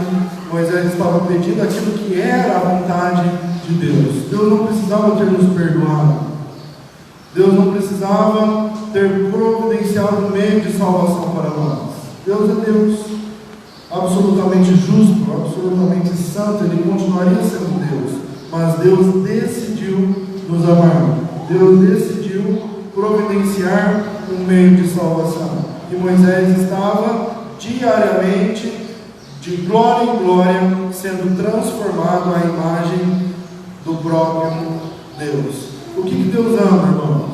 Moisés estava pedindo aquilo que era a vontade de Deus. Deus não precisava ter nos perdoado, Deus não precisava ter providenciado um meio de salvação para nós. Deus é Deus, absolutamente justo, absolutamente santo, Ele continuaria sendo Deus, mas Deus decidiu nos amar, Deus decidiu providenciar um meio de salvação, e Moisés estava diariamente, de glória em glória, sendo transformado à imagem do próprio Deus. O que Deus ama, irmãos?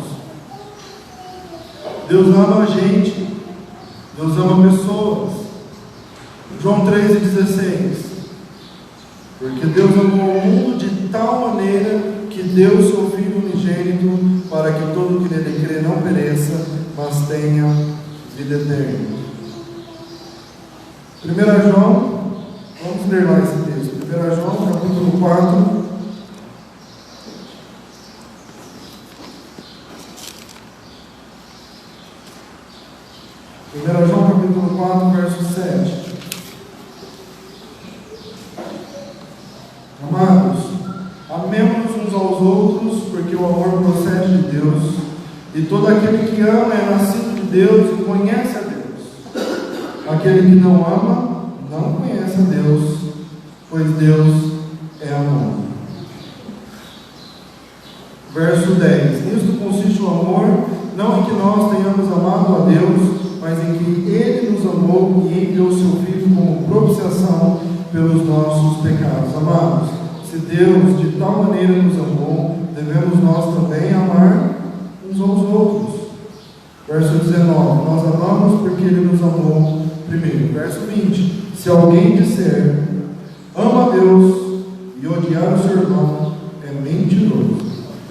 Deus ama a gente, Deus ama pessoas. João 3,16: porque Deus amou o mundo de tal maneira que deu seu Filho unigênito, para que todo que nele crê não pereça, mas tenha vida eterna. 1 João, vamos ler lá esse texto. 1 João, capítulo 4. 1 João capítulo 4, verso 7. Amados, amemos-nos uns aos outros, porque o amor procede de Deus, e todo aquele que ama é nascido de Deus e conhece a Deus. Aquele que não ama, não conhece a Deus, pois Deus é amor. Verso 10: nisto consiste o amor, não em que nós tenhamos amado a Deus, mas em que Ele nos amou e enviou seu Filho como propiciação pelos nossos pecados. Amados, se Deus de tal maneira nos amou, devemos nós também amar uns aos outros. Verso 19: nós amamos porque Ele nos amou primeiro. Verso 20: se alguém disser ama a Deus e odiar o seu irmão, é mentiroso,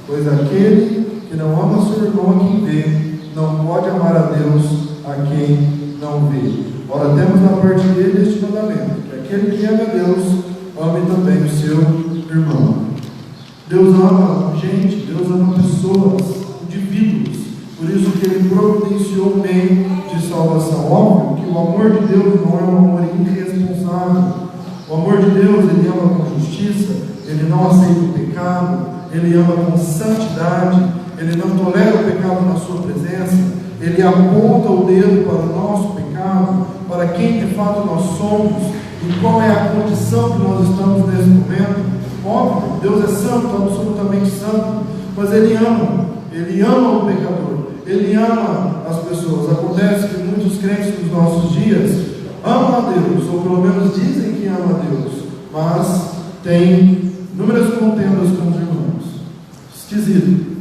pois aquele que não ama o seu irmão a quem vê, não pode amar a Deus a quem não vê. Ora, temos na parte dele este mandamento, que aquele que ama a Deus, ame também o seu irmão. Deus ama gente, Deus ama pessoas, indivíduos, por isso que Ele providenciou um meio de salvação. Óbvio que o amor de Deus não é um amor irresponsável. O amor de Deus, Ele ama com justiça, Ele não aceita o pecado, Ele ama com santidade, Ele não tolera o pecado na sua presença, Ele aponta o dedo para o nosso pecado, para quem de fato nós somos e qual é a condição que nós estamos nesse momento. Óbvio, Deus é santo, absolutamente santo, mas Ele ama o pecador, Ele ama as pessoas. Acontece que muitos crentes nos nossos dias amam a Deus, ou pelo menos dizem que amam a Deus, mas tem inúmeras contendas com os irmãos. Esquisito.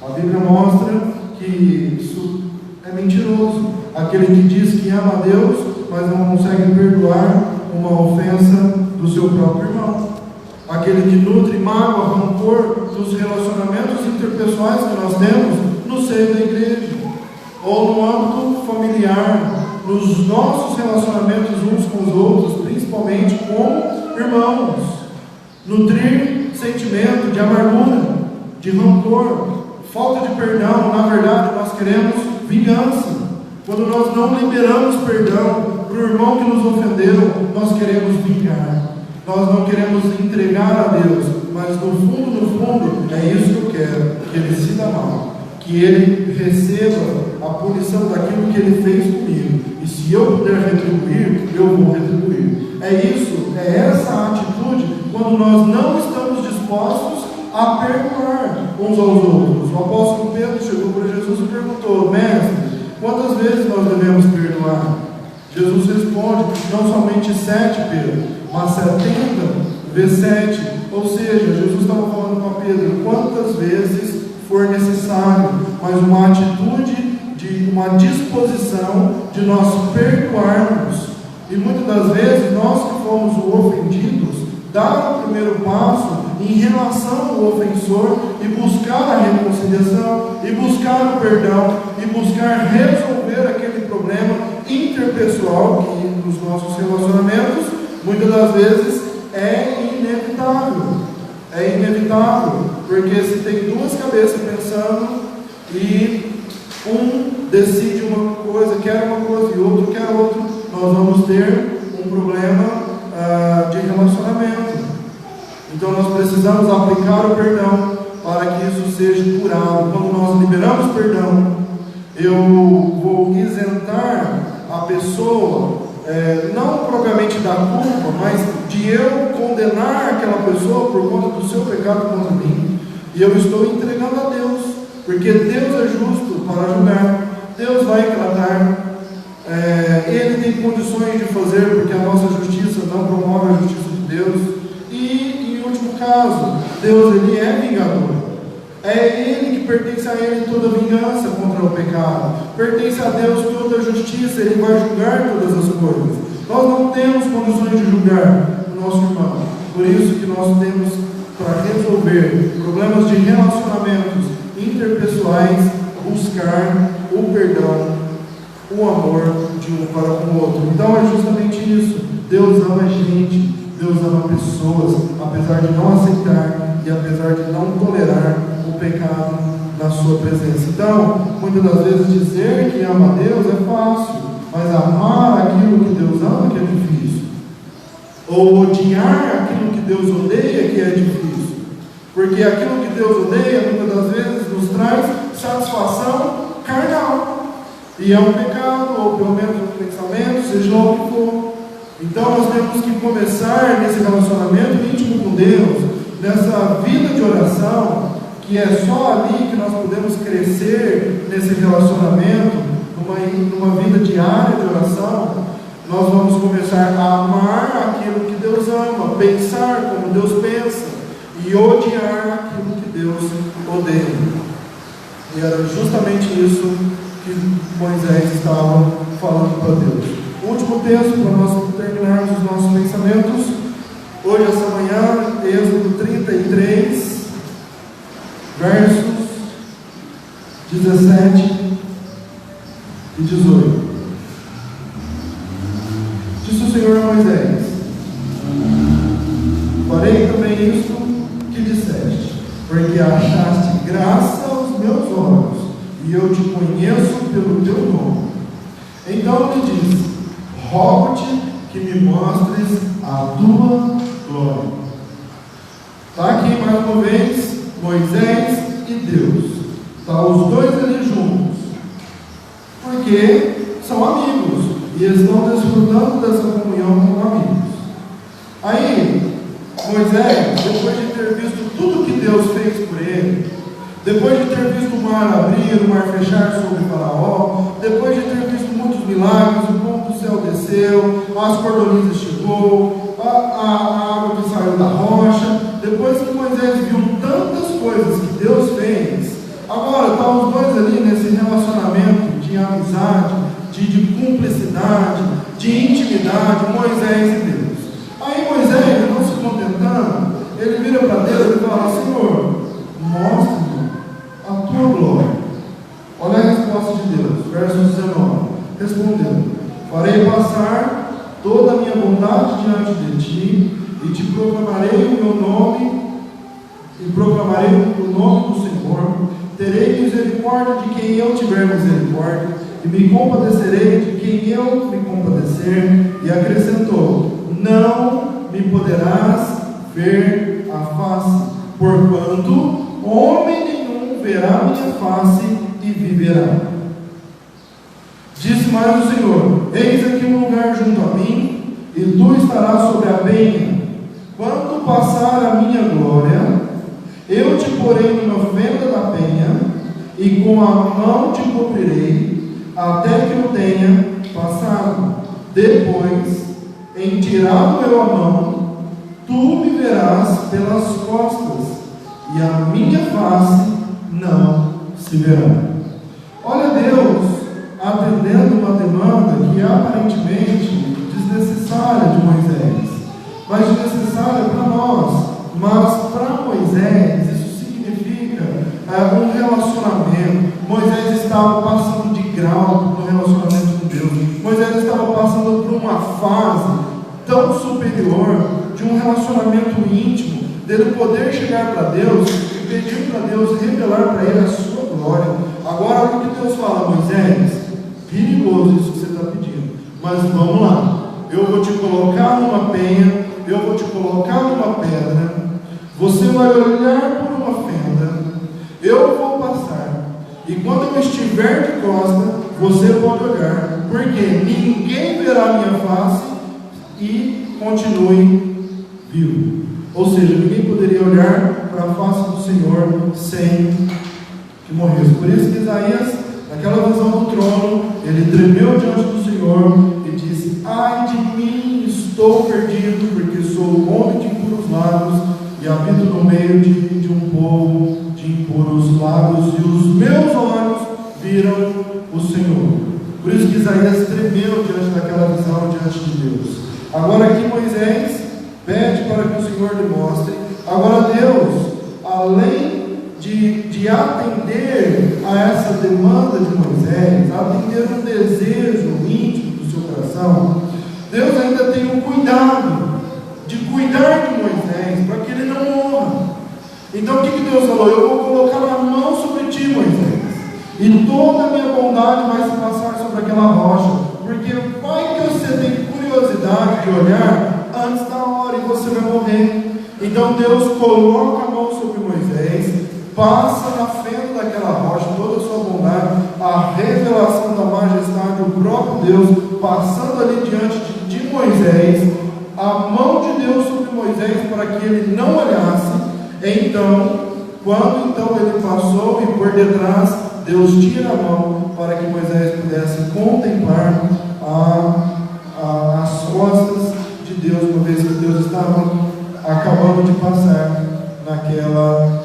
A Bíblia mostra que isso é mentiroso. Aquele que diz que ama a Deus, mas não consegue perdoar uma ofensa do seu próprio irmão. Aquele que nutre mágoa, rancor dos relacionamentos interpessoais que nós temos no seio da igreja, ou no âmbito familiar, nos nossos relacionamentos uns com os outros, principalmente como irmãos. Nutrir sentimento de amargura, de rancor, falta de perdão. Na verdade, nós queremos vingança. Quando nós não liberamos perdão para o irmão que nos ofendeu, nós queremos vingar. Nós não queremos entregar a Deus, mas no fundo, é isso que eu quero, que Ele sinta mal, que Ele receba a punição daquilo que Ele fez comigo, e se eu puder retribuir, eu vou retribuir. É isso é essa atitude quando nós não estamos dispostos a perdoar uns aos outros. O apóstolo Pedro chegou para Jesus e perguntou: Mestre, quantas vezes nós devemos perdoar? Jesus responde: não somente 7, Pedro, mas 70 vezes 7. Ou seja, Jesus estava falando para Pedro: quantas vezes for necessário, mas uma atitude, uma disposição de nós perdoarmos. E muitas das vezes nós que fomos ofendidos, dar o primeiro passo em relação ao ofensor e buscar a reconciliação, e buscar o perdão, e buscar resolver aquele problema interpessoal que nos nossos relacionamentos muitas das vezes é inevitável. É inevitável, porque se tem duas cabeças pensando e um decide uma coisa, quer uma coisa e outro quer outra, nós vamos ter um problema de relacionamento. Então nós precisamos aplicar o perdão para que isso seja curado. Quando nós liberamos perdão, eu vou isentar a pessoa, não propriamente da culpa, mas de eu condenar aquela pessoa por conta do seu pecado contra mim, e eu estou entregando a Deus, porque Deus é justo para julgar, Deus vai tratar, Ele tem condições de fazer, porque a nossa justiça não promove a justiça de Deus. E em último caso, Deus, Ele é vingador. É Ele que pertence a Ele toda vingança contra o pecado. Pertence a Deus toda a justiça. Ele vai julgar todas as coisas. Nós não temos condições de julgar o nosso irmão. Por isso que nós temos, para resolver problemas de relacionamentos interpessoais, buscar o perdão, o amor de um para com o outro. Então é justamente isso. Deus ama a gente, Deus ama pessoas, apesar de não aceitar e apesar de não tolerar o pecado na sua presença. Então, muitas das vezes dizer que ama a Deus é fácil, mas amar aquilo que Deus ama que é difícil. Ou odiar aquilo que Deus odeia que é difícil. Porque aquilo que Deus odeia, muitas das vezes, nos traz satisfação carnal. E é um pecado, ou pelo menos um pensamento, seja lá o que for. Então nós temos que começar nesse relacionamento íntimo com Deus, nessa vida de oração, que é só ali que nós podemos crescer nesse relacionamento, numa vida diária de oração. Nós vamos começar a amar aquilo que Deus ama, pensar como Deus pensa, e odiar aquilo que Deus odeia. E era justamente isso que Moisés estava falando para Deus. O último texto para nós terminarmos os nossos pensamentos hoje, essa manhã, Êxodo 33, versos 17 e 18. Disse o Senhor a Moisés: farei também isto que disseste, porque achaste graça aos meus olhos, e eu te conheço pelo teu nome. Então lhe disse: rogo-te que me mostres a tua glória. Está aqui mais uma vez Moisés e Deus. Está os dois ali juntos, porque são amigos e estão desfrutando dessa comunhão como amigos. Aí Moisés, depois de ter visto tudo que Deus fez por ele, depois de ter visto o mar abrir, o mar fechar sobre Faraó, depois de ter visto muitos milagres, o pão do céu desceu, as cordonizas chegou, a água que saiu da rocha, depois que Moisés viu tantas coisas que Deus fez, agora estão os dois ali nesse relacionamento de amizade, de cumplicidade, de intimidade, Moisés e Deus. Aí Moisés, não se contentando, ele vira para Deus e fala: Senhor, mostra-me a tua glória. Olha a resposta de Deus, verso 19. Respondeu: farei passar toda a minha bondade diante de ti, e te proclamarei o meu nome, e proclamarei o nome do Senhor. Terei misericórdia de quem eu tiver misericórdia, e me compadecerei de quem eu me compadecer. E acrescentou: não me poderás ver a face, porquanto homem nenhum verá minha face e viverá. Disse mais o Senhor: eis aqui um lugar junto a mim, e tu estarás sobre a penha. Quando passar a minha glória, eu te porei numa fenda da penha, e com a mão te cobrirei, até que eu tenha passado. Depois, em tirado eu a mão, tu me verás pelas costas, e a minha face não se verá. Olha Deus atendendo uma demanda que aparentemente desnecessária de Moisés, mas desnecessária para nós. Mas para Moisés isso significa um relacionamento. Moisés estava passando de grau no relacionamento com Deus. Moisés estava passando por uma fase tão superior de um relacionamento íntimo, dele poder chegar para Deus e pedir para Deus revelar para ele a sua glória. Agora o que Deus fala: Moisés, perigoso isso que você está pedindo, mas vamos lá, eu vou te colocar numa penha, eu vou te colocar numa pedra, você vai olhar por uma fenda, eu vou passar, e quando eu estiver de costa, você pode olhar, porque ninguém verá minha face e continue vivo. Ou seja, ninguém poderia olhar para a face do Senhor sem que morresse. Por isso que Isaías, naquela visão do trono, ele tremeu diante do Senhor e disse: ai de mim, estou perdido, porque sou homem de impuros lábios e habito no meio de um povo de impuros lábios, e os meus olhos viram o Senhor. Por isso que Isaías tremeu diante daquela visão, diante de Deus. Agora aqui Moisés pede para que o Senhor lhe mostre. Agora Deus, além de atender a essa demanda de Moisés, atender um desejo íntimo do seu coração, Deus ainda tem o cuidado de cuidar de Moisés, para que ele não morra. Então o que Deus falou? Eu vou colocar a mão sobre ti, Moisés, e toda a minha bondade vai se passar sobre aquela rocha, porque vai que você tem curiosidade de olhar antes da hora e você vai morrer. Então Deus coloca a mão sobre Moisés, passa na fenda daquela rocha toda a sua bondade, a revelação da majestade, o próprio Deus passando ali diante de Moisés, a mão de Deus sobre Moisés para que ele não olhasse. Então, quando então ele passou e por detrás, Deus tira a mão para que Moisés pudesse contemplar as costas de Deus, uma vez que Deus estava acabando de passar naquela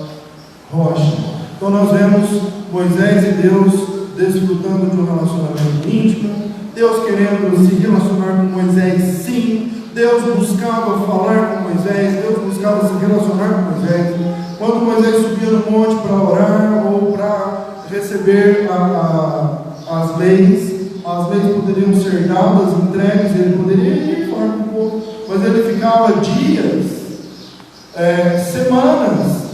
rocha. Então nós vemos Moisés e Deus desfrutando de um relacionamento íntimo, Deus querendo se relacionar com Moisés, sim. Deus buscava falar com Moisés, Deus buscava se relacionar com Moisés. Quando Moisés subia no monte para orar ou para receber as leis poderiam ser dadas, entregues, ele poderia ir falar com o povo, mas ele ficava dias, semanas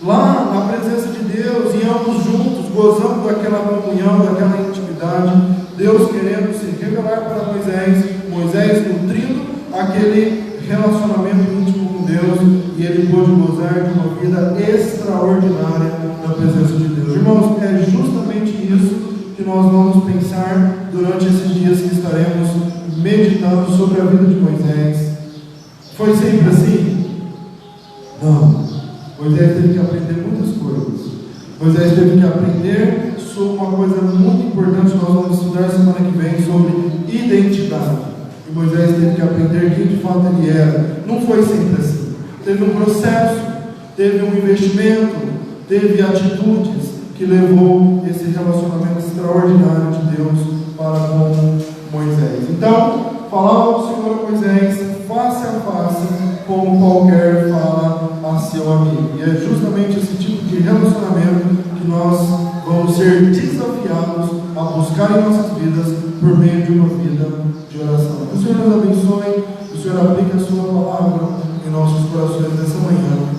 lá na presença de Deus, e ambos juntos, gozando daquela comunhão, daquela intimidade, Deus querendo se revelar para Moisés, Moisés nutrindo aquele relacionamento íntimo com Deus, e ele pôde gozar de uma vida extraordinária na presença de Deus. Irmãos, é justamente isso que nós vamos pensar durante esses dias que estaremos meditando sobre a vida de Moisés. Foi sempre assim? Não. Moisés teve que aprender muitas coisas. Moisés teve que aprender sobre uma coisa muito importante que nós vamos estudar semana que vem, sobre identidade. E Moisés teve que aprender quem de fato ele era. Não foi sempre assim. Teve um processo, teve um investimento, teve atitudes que levou esse relacionamento extraordinário de Deus para com Moisés. Então, falava o Senhor a Moisés face a face, como qualquer fala a seu amigo. E é justamente esse tipo de relacionamento que nós vamos ser desafiados a buscar em nossas vidas por meio de uma vida de oração. Que o Senhor nos abençoe, que o Senhor aplique a sua palavra em nossos corações nessa manhã.